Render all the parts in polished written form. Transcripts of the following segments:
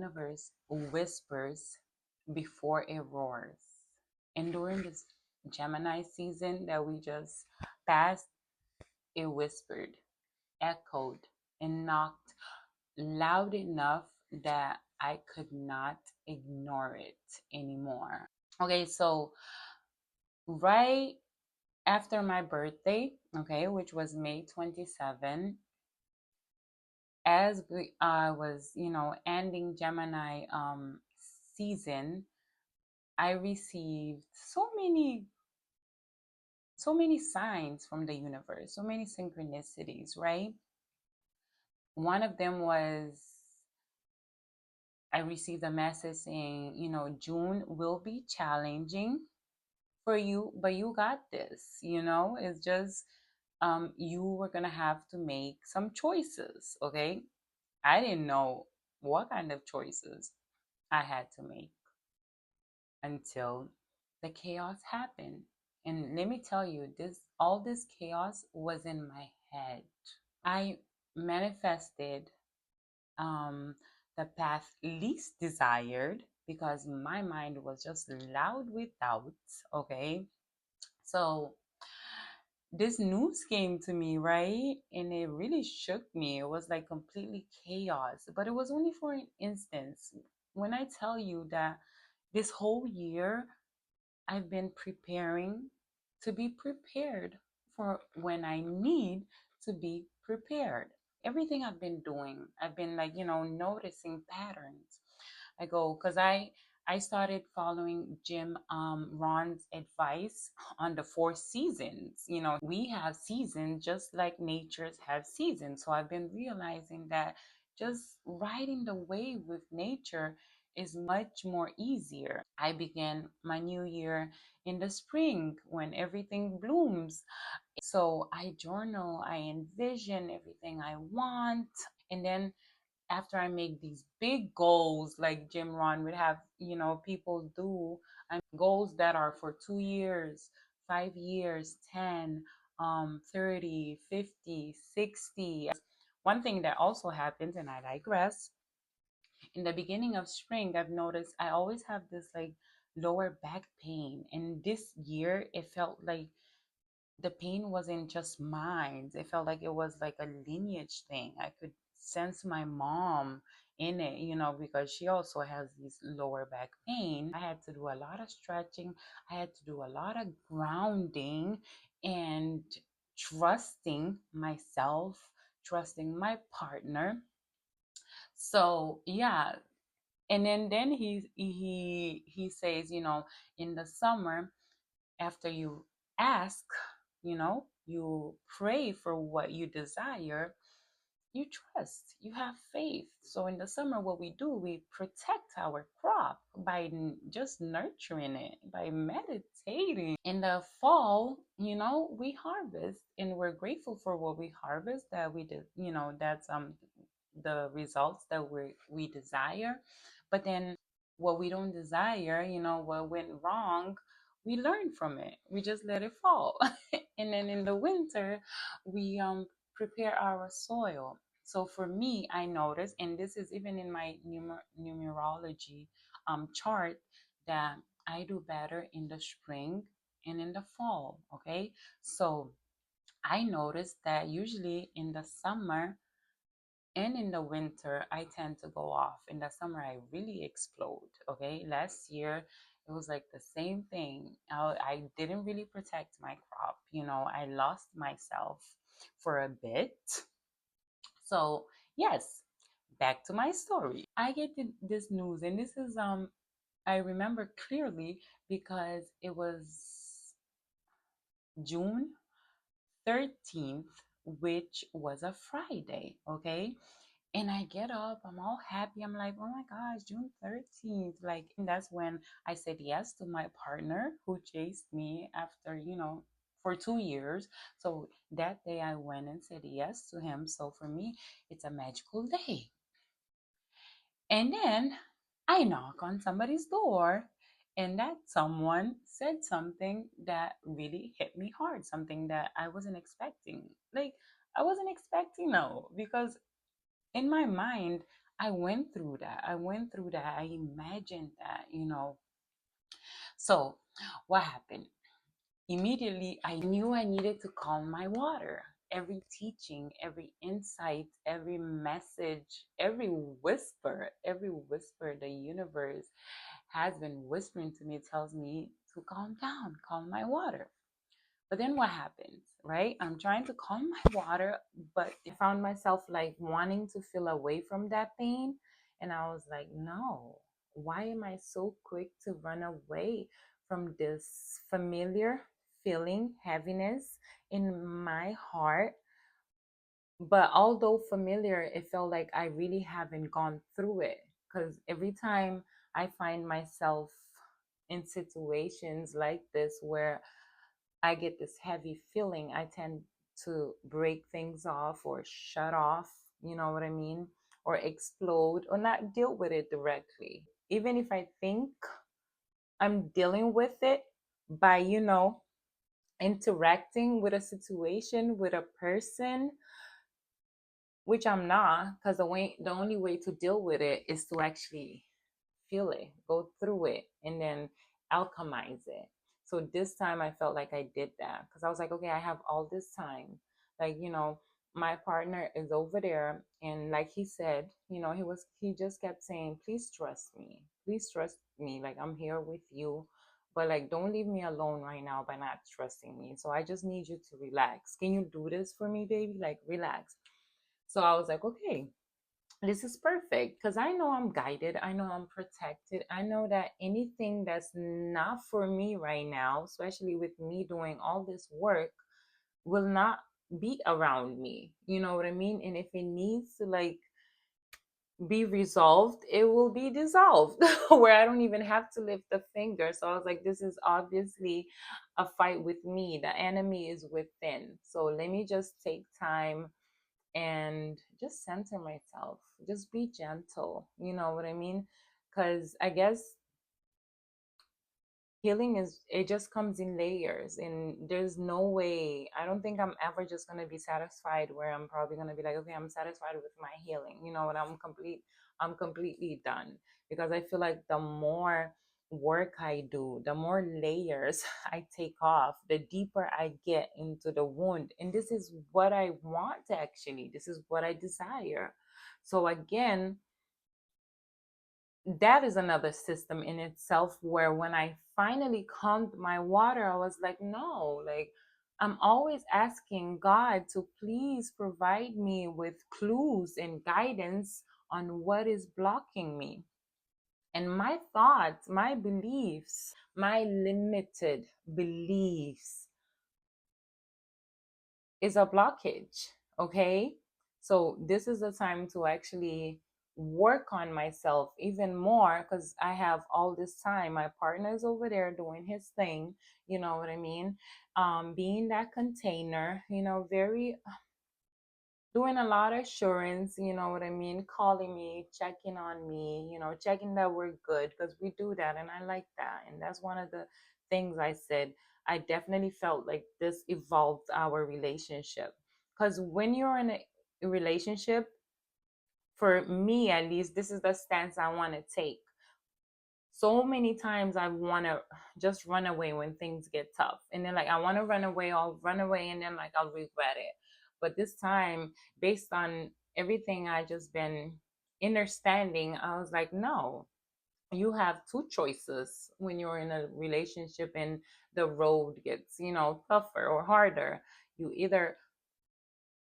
universe whispers before it roars. And during this Gemini season that we just passed, it whispered, echoed, and knocked loud enough that I could not ignore it anymore. Okay, so right after my birthday, okay, which was May 27, as I was, ending Gemini season, I received so many signs from the universe, so many synchronicities, right? One of them was I received a message saying, June will be challenging for you, but you got this. It's just you were gonna have to make some choices. Okay, I didn't know what kind of choices I had to make until the chaos happened. And let me tell you, all this chaos was in my head. I manifested um, the path least desired because my mind was just loud with doubts. Okay, so this news came to me, right? And it really shook me. It was like completely chaos, but it was only for an instance. When I tell you that this whole year I've been preparing to be prepared for when I need to be prepared. Everything I've been doing, I've been like, noticing patterns. I go because I started following Jim Ron's advice on the 4 seasons. We have seasons just like natures have seasons. So I've been realizing that just riding the wave with nature is much more easier. I began my new year in the spring when everything blooms. So I journal, I envision everything I want. And then after I make these big goals, like Jim Ron would have, people do, goals that are for 2 years, 5 years, 10, 30, 50, 60. One thing that also happens, and I digress, in the beginning of spring, I've noticed I always have this like lower back pain. And this year, it felt like the pain wasn't just mine. It felt like it was like a lineage thing. I could sense my mom in it, because she also has this lower back pain. I had to do a lot of stretching. I had to do a lot of grounding and trusting myself, trusting my partner. So yeah, and then he says, in the summer, after you ask, you pray for what you desire, you trust, you have faith. So in the summer, what we do, we protect our crop by just nurturing it, by meditating. In the fall, we harvest, and we're grateful for what we harvest, that we did, that's the results that we desire. But then what we don't desire, what went wrong, we learn from it. We just let it fall. And then in the winter, we prepare our soil. So for me, I noticed, and this is even in my numerology chart, that I do better in the spring and in the fall. Okay, so I noticed that usually in the summer and in the winter, I tend to go off. In the summer, I really explode. Okay. Last year, it was like the same thing. I didn't really protect my crop. I lost myself for a bit. So, yes, back to my story. I get this news, and this is, I remember clearly because it was June 13th, which was a Friday. Okay. And I get up, I'm all happy. I'm like, oh my gosh, June 13th. Like, and that's when I said yes to my partner who chased me after, for 2 years. So that day I went and said yes to him. So for me, it's a magical day. And then I knock on somebody's door, and that someone said something that really hit me hard, something that I wasn't expecting. Like, I wasn't expecting, no, because in my mind, I went through that. I went through that. I imagined that. So what happened? Immediately, I knew I needed to calm my water. Every teaching, every insight, every message, every whisper the universe has been whispering to me tells me to calm down, calm my water. But then what happens, right? I'm trying to calm my water, but I found myself like wanting to feel away from that pain. And I was like, no, why am I so quick to run away from this familiar feeling, heaviness in my heart? But although familiar, it felt like I really haven't gone through it. Because every time I find myself in situations like this where I get this heavy feeling, I tend to break things off or shut off, you know what I mean? Or explode or not deal with it directly. Even if I think I'm dealing with it by, interacting with a situation, with a person, which I'm not, because the only way to deal with it is to actually feel it, go through it, and then alchemize it. So this time I felt like I did that because I was like, okay, I have all this time. Like, my partner is over there, and like he said, he just kept saying, please trust me. Please trust me. Like, I'm here with you. But like, don't leave me alone right now by not trusting me. So I just need you to relax. Can you do this for me, baby? Like, relax. So I was like, okay, this is perfect because I know I'm guided. I know I'm protected. I know that anything that's not for me right now, especially with me doing all this work, will not be around me. You know what I mean? And if it needs to like be resolved, it will be dissolved where I don't even have to lift a finger. So I was like, this is obviously a fight with me. The enemy is within. So let me just take time and just center myself, just be gentle, you know what I mean? Because I guess healing is, it just comes in layers, and there's no way, I don't think I'm ever just going to be satisfied where I'm probably going to be like, okay, I'm satisfied with my healing, when I'm completely done. Because I feel like the more work I do, the more layers I take off, the deeper I get into the wound. And this is what I want, actually, this is what I desire. So again, that is another system in itself where when I finally calmed my water, I was like, no, like, I'm always asking God to please provide me with clues and guidance on what is blocking me. And my thoughts, my beliefs, my limited beliefs is a blockage. Okay. So this is the time to actually work on myself even more because I have all this time. My partner is over there doing his thing. You know what I mean? Being that container, very doing a lot of assurance, you know what I mean? Calling me, checking on me, checking that we're good because we do that and I like that. And that's one of the things I said. I definitely felt like this evolved our relationship. Because when you're in a relationship, for me at least, this is the stance I want to take. So many times I want to just run away when things get tough. And then, like, I want to run away, I'll run away, and then, like, I'll regret it. But this time, based on everything I just been understanding, I was like, no, you have two choices when you're in a relationship and the road gets, tougher or harder. You either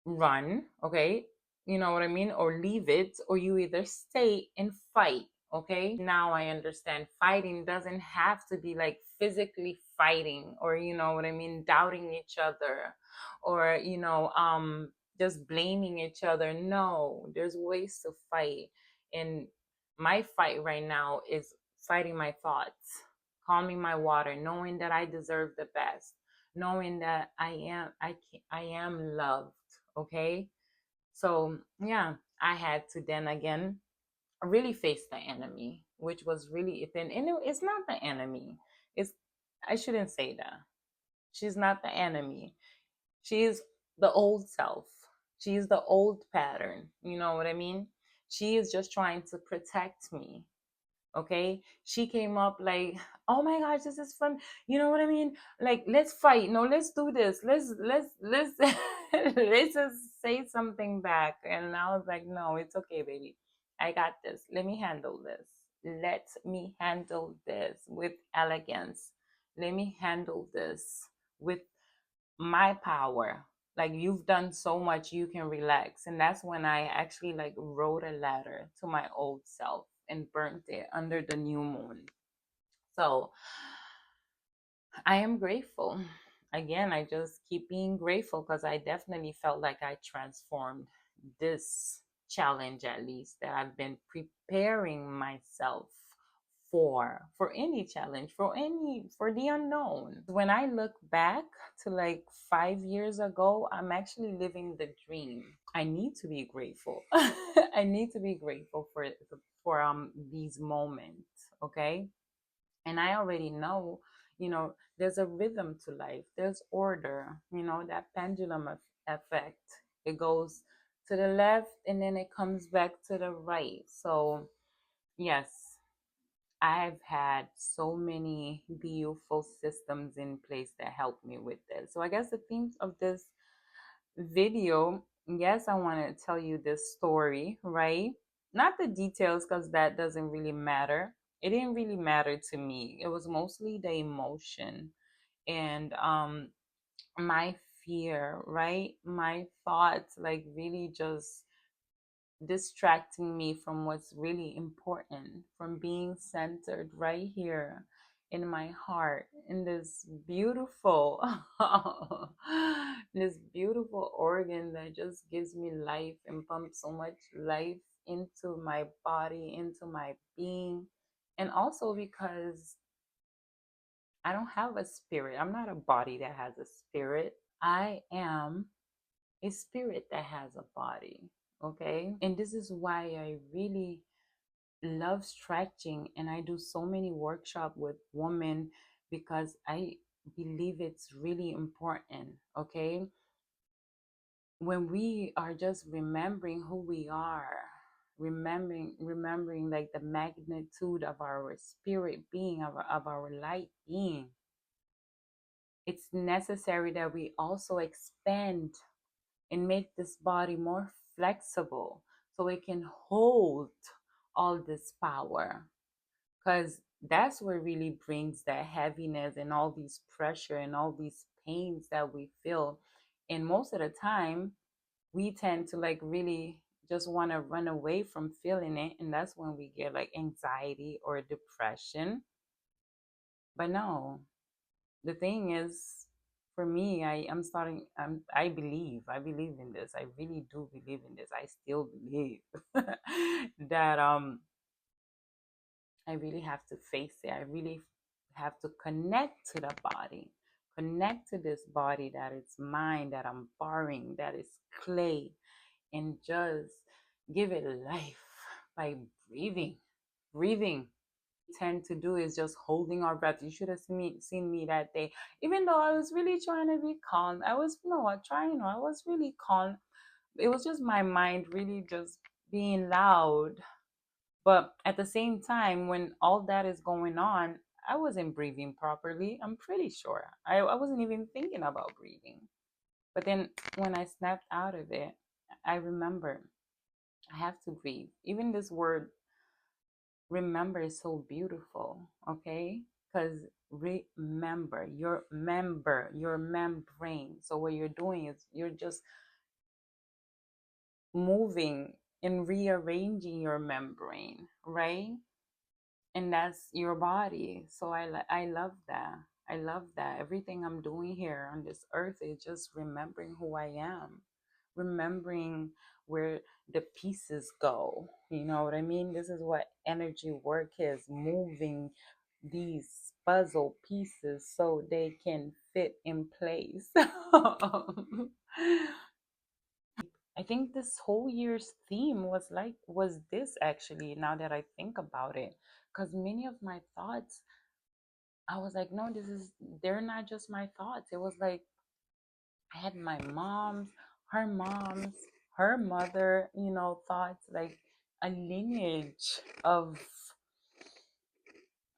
run, okay? You know what I mean? Or leave it, or you either stay and fight, okay? Now I understand fighting doesn't have to be like physically fighting, or you know what I mean, doubting each other, or just blaming each other. No, there's ways to fight. And my fight right now is fighting my thoughts, calming my water, knowing that I deserve the best, knowing that I am loved. Okay. So yeah, I had to then again really face the enemy, which was really Ethan. And it's not the enemy. It's, I shouldn't say that. She's not the enemy. She's the old self. She's the old pattern. You know what I mean? She is just trying to protect me. Okay, she came up like, oh my gosh, this is fun, you know what I mean, like, let's fight, no, let's do this, let's let's just say something back. And I was like, no, it's okay, baby, I got this, let me handle this, let me handle this with elegance, let me handle this with my power. Like, you've done so much, you can relax. And that's when I actually like wrote a letter to my old self and burnt it under the new moon. So I am grateful. Again, I just keep being grateful because I definitely felt like I transformed this challenge, at least that I've been preparing myself for any challenge, for the unknown. When I look back to like 5 years ago, I'm actually living the dream. I need to be grateful. I need to be grateful for these moments, okay? And I already know, there's a rhythm to life, there's order, that pendulum effect. It goes to the left and then it comes back to the right. So yes, I've had so many beautiful systems in place that help me with this. So I guess the themes of this video, yes, I want to tell you this story, right? Not the details, because that doesn't really matter. It didn't really matter to me. It was mostly the emotion and my fear, right? My thoughts, like, really just distracting me from what's really important, from being centered right here in my heart, in this beautiful this beautiful organ that just gives me life and pumps so much life into my body, into my being. And also because I don't have a spirit. I'm not a body that has a spirit. I am a spirit that has a body. Okay. And this is why I really love stretching, and I do so many workshops with women, because I believe it's really important. Okay. When we are just remembering who we are, remembering like the magnitude of our spirit being, of our light being, it's necessary that we also expand and make this body more flexible so it can hold all this power, because that's what really brings that heaviness and all these pressure and all these pains that we feel. And most of the time we tend to like really just want to run away from feeling it, and that's when we get like anxiety or depression. But no, the thing is, for me, I believe in this. I really do believe in this. I still believe that I really have to face it. I really have to connect to the body, connect to this body that is mine, that I'm borrowing, that is clay, and just give it life by breathing. Breathing. Tend to do is just holding our breath. You should have seen me that day. Even though I was really trying to be calm, I was no, I trying. I was really calm. It was just my mind really just being loud. But at the same time, when all that is going on, I wasn't breathing properly. I'm pretty sure I wasn't even thinking about breathing. But then when I snapped out of it, I remember I have to breathe. Even this word remember is so beautiful, okay? Because remember, your membrane. So what you're doing is you're just moving and rearranging your membrane, right? And that's your body. So I love that. I love that. Everything I'm doing here on this earth is just remembering who I am, remembering where the pieces go. You know what I mean? This is what energy work is, moving these puzzle pieces so they can fit in place. I think this whole year's theme was this, actually, now that I think about it. Because many of my thoughts, I was like, no, they're not just my thoughts. It was like I had my mom's, her mother, thoughts. Like a lineage of,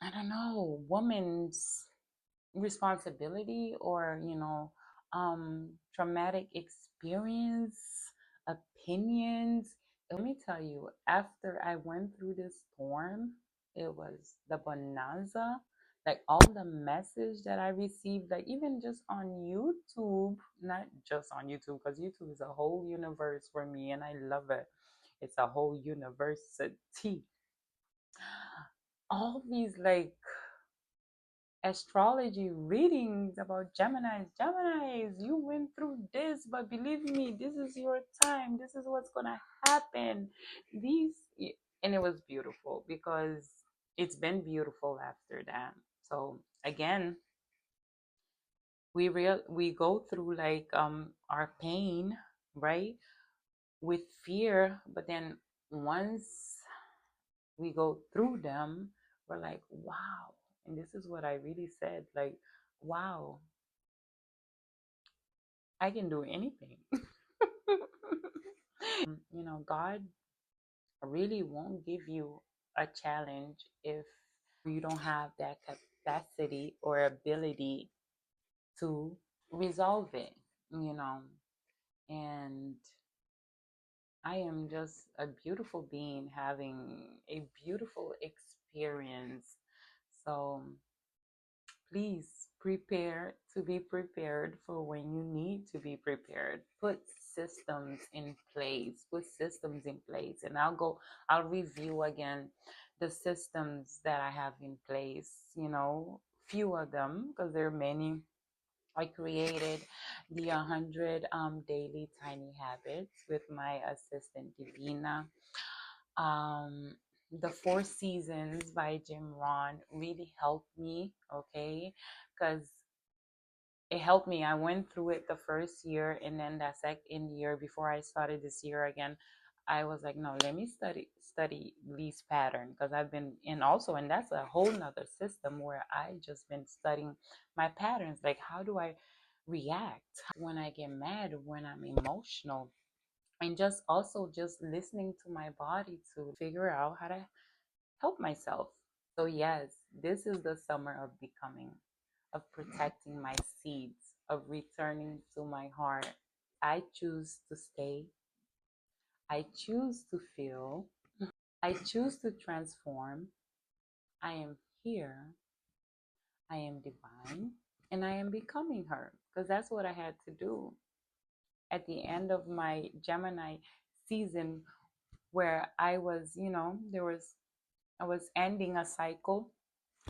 I don't know, woman's responsibility or, traumatic experience, opinions. Let me tell you, after I went through this storm, it was the bonanza. Like all the message that I received, like even just on YouTube, not just on YouTube, because YouTube is a whole universe for me and I love it. It's a whole university. All these like astrology readings about Geminis. Geminis, you went through this, but believe me, this is your time. This is what's gonna happen. These, and it was beautiful because it's been beautiful after that. So again, we go through like our pain, right? With fear, but then once we go through them, we're like, wow. And this is what I really said, like, wow, I can do anything. God really won't give you a challenge if you don't have that capacity or ability to resolve it, you know. And I am just a beautiful being having a beautiful experience. So please prepare to be prepared for when you need to be prepared. Put systems in place. Put systems in place. And I'll review again the systems that I have in place, few of them, because there are many. I created the 100 daily tiny habits with my assistant Divina. um the Four Seasons by Jim Ron really helped me, okay, because it helped me. I went through it the first year, and then that second year before I started this year again, I was like, no, let me study these patterns, because I've been in also, and that's a whole nother system where I just been studying my patterns, like how do I react when I get mad, when I'm emotional, and just also just listening to my body to figure out how to help myself. So yes, this is the summer of becoming, of protecting my seeds, of returning to my heart. I choose to stay. I choose to feel. I choose to transform. I am here. I am divine. And I am becoming her, because that's what I had to do at the end of my Gemini season, where I was, I was ending a cycle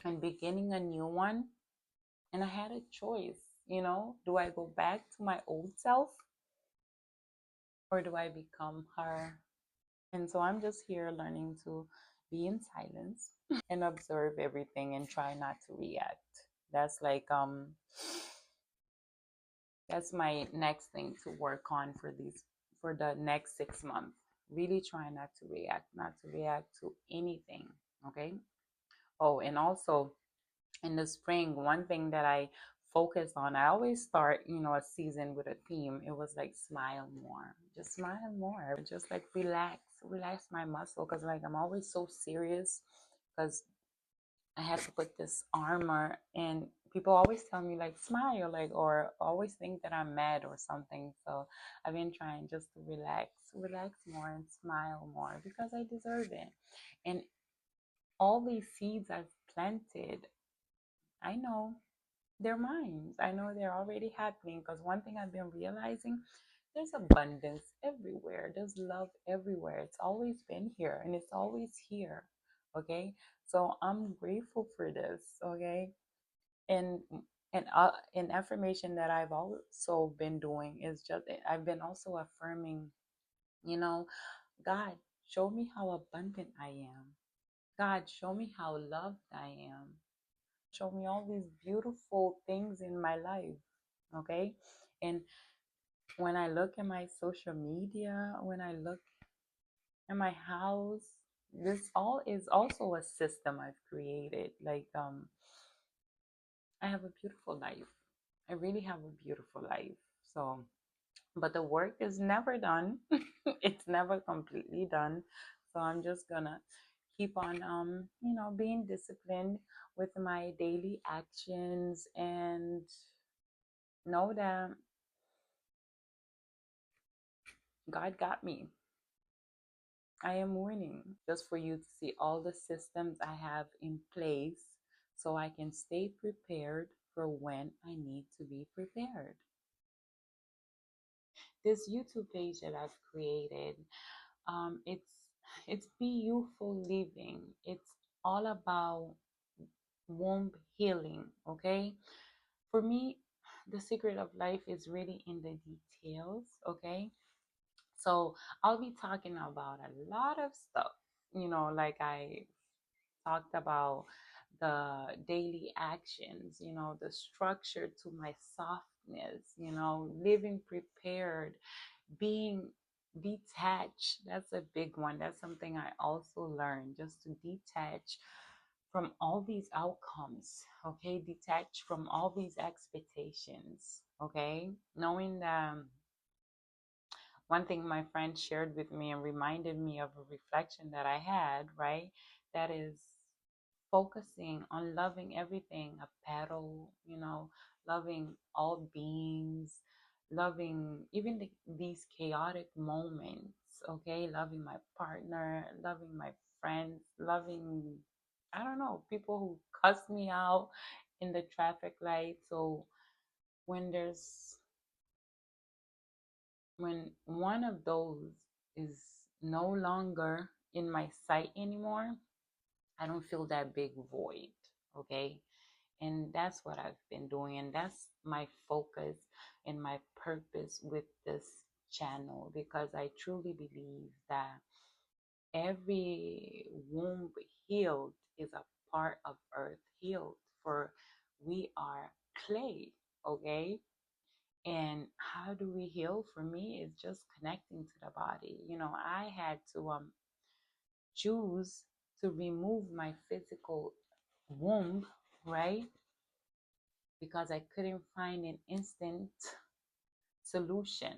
and beginning a new one. And I had a choice, do I go back to my old self or do I become her? And so I'm just here learning to be in silence and observe everything and try not to react. That's like that's my next thing to work on for the next 6 months. Really try not to react to anything. Okay. Oh, and also in the spring, one thing that I focus on, I always start, a season with a theme. It was like smile more, just smile more, just like relax my muscle. Cause like I'm always so serious because I had to put this armor and people always tell me like smile, like, or always think that I'm mad or something. So I've been trying just to relax more and smile more because I deserve it. And all these seeds I've planted, I know they're mine. I know they're already happening because one thing I've been realizing, there's abundance everywhere. There's love everywhere. It's always been here and it's always here. Okay. So I'm grateful for this. Okay. And an affirmation that I've also been doing is just I've been also affirming, you know, God, show me how abundant I am. God, show me how loved I am. Show me all these beautiful things in my life. Okay. And when I look at my social media, when I look at my house, this all is also a system I've created. Like, I have a beautiful life. I really have a beautiful life. So, but the work is never done. It's never completely done. So I'm just gonna keep on being disciplined with my daily actions and know that God got me. I am winning. Just for you to see all the systems I have in place so I can stay prepared for when I need to be prepared. This YouTube page that I've created, um, it's it's beautiful living. It's all about womb healing. Okay, for me, the secret of life is really in the details. Okay, so I'll be talking about a lot of stuff. Like I talked about the daily actions, the structure to my softness, living prepared, being detached. That's a big one. That's something I also learned, just to detach from all these outcomes, okay? Detach from all these expectations, okay? Knowing that one thing my friend shared with me and reminded me of a reflection that I had, right? That is focusing on loving everything, a petal, loving all beings, loving even these chaotic moments, okay? Loving my partner, loving my friends, loving, I don't know, people who cuss me out in the traffic light. So when there's when one of those is no longer in my sight anymore, I don't feel that big void, okay? And that's what I've been doing, and that's my focus and my purpose with this channel, because I truly believe that every womb healed is a part of earth healed, for we are clay, okay? And how do we heal? For me, it's just connecting to the body. I had to choose to remove my physical womb, right? Because I couldn't find an instant solution.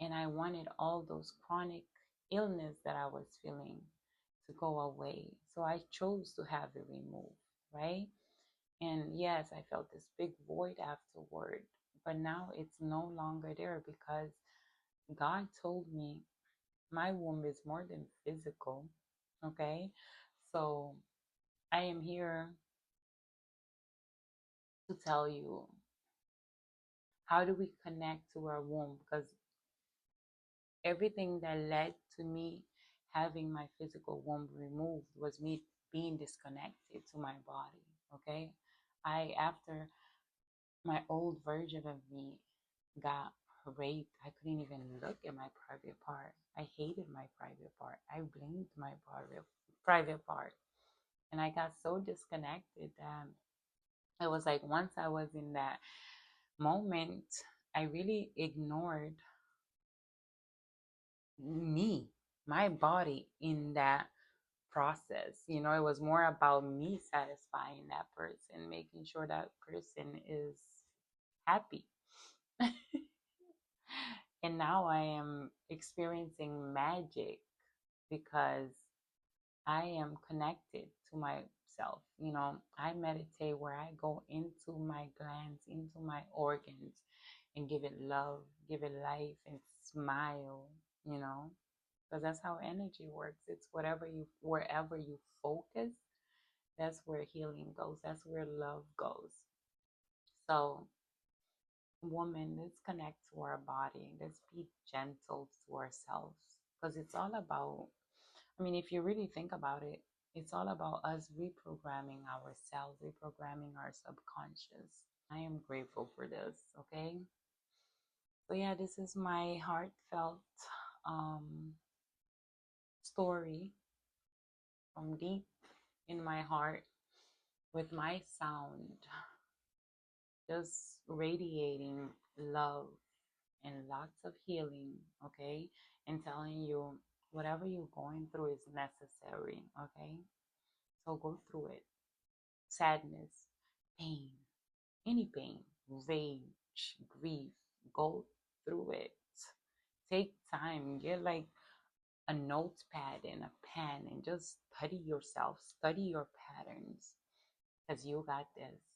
And I wanted all those chronic illness that I was feeling to go away. So I chose to have it removed, right? And yes, I felt this big void afterward. But now it's no longer there, because God told me my womb is more than physical. Okay. So I am here to tell you, how do we connect to our womb? Because everything that led to me having my physical womb removed was me being disconnected to my body. Okay. After my old version of me got raped, I couldn't even look at my private part. I hated my private part. I blamed my private part. And I got so disconnected that it was like, once I was in that moment, I really ignored me, my body in that process. It was more about me satisfying that person, making sure that person is happy. And now I am experiencing magic because I am connected to myself. I meditate where I go into my glands, into my organs, and give it love, give it life, and smile, you know, because that's how energy works. It's wherever you focus, that's where healing goes, that's where love goes. So, woman, let's connect to our body, let's be gentle to ourselves, because it's all about, I mean, if you really think about it, it's all about us reprogramming ourselves, reprogramming our subconscious. I am grateful for this, okay? So, yeah, this is my heartfelt um, story from deep in my heart, with my sound just radiating love and lots of healing, okay? And telling you whatever you're going through is necessary, okay? So go through it. Sadness, pain, any pain, rage, grief, go through it. Take time. Get like a notepad and a pen and just study yourself, study your patterns, because you got this.